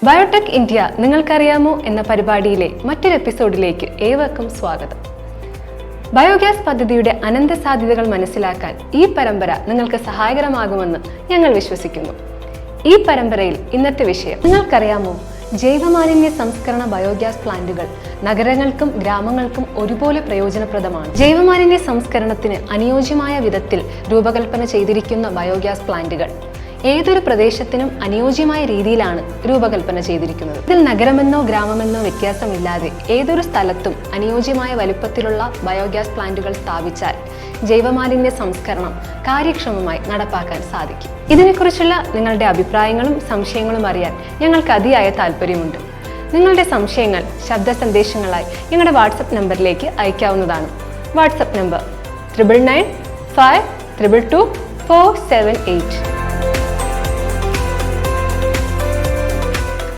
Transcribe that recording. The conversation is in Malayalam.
ബയോടെക് ഇന്ത്യ നിങ്ങൾക്കറിയാമോ എന്ന പരിപാടിയിലെ മറ്റൊരു എപ്പിസോഡിലേക്ക് ഏവർക്കും സ്വാഗതം. ബയോഗ്യാസ് പദ്ധതിയുടെ അനന്ത സാധ്യതകൾ മനസ്സിലാക്കാൻ ഈ പരമ്പര നിങ്ങൾക്ക് സഹായകരമാകുമെന്ന് ഞങ്ങൾ വിശ്വസിക്കുന്നു. ഈ പരമ്പരയിൽ ഇന്നത്തെ വിഷയം നിങ്ങൾക്കറിയാമോ, ജൈവമാലിന്യ സംസ്കരണ ബയോഗ്യാസ് പ്ലാന്റുകൾ നഗരങ്ങൾക്കും ഗ്രാമങ്ങൾക്കും ഒരുപോലെ പ്രയോജനപ്രദമാണ്. ജൈവമാലിന്യ സംസ്കരണത്തിന് അനുയോജ്യമായ വിധത്തിൽ രൂപകൽപ്പന ചെയ്തിരിക്കുന്ന ബയോഗ്യാസ് പ്ലാന്റുകൾ ഏതൊരു പ്രദേശത്തിനും അനുയോജ്യമായ രീതിയിലാണ് രൂപകൽപ്പന ചെയ്തിരിക്കുന്നത്. ഇതിൽ നഗരമെന്നോ ഗ്രാമമെന്നോ വ്യത്യാസമില്ലാതെ ഏതൊരു സ്ഥലത്തും അനുയോജ്യമായ വലുപ്പത്തിലുള്ള ബയോഗ്യാസ് പ്ലാന്റുകൾ സ്ഥാപിച്ചാൽ ജൈവമാലിന്യ സംസ്കരണം കാര്യക്ഷമമായി നടപ്പാക്കാൻ സാധിക്കും. ഇതിനെക്കുറിച്ചുള്ള നിങ്ങളുടെ അഭിപ്രായങ്ങളും സംശയങ്ങളും അറിയാൻ ഞങ്ങൾക്ക് അതിയായ താല്പര്യമുണ്ട്. നിങ്ങളുടെ സംശയങ്ങൾ ശബ്ദ സന്ദേശങ്ങളായി ഞങ്ങളുടെ വാട്സപ്പ് നമ്പറിലേക്ക് അയക്കാവുന്നതാണ്. WhatsApp number 9995222478.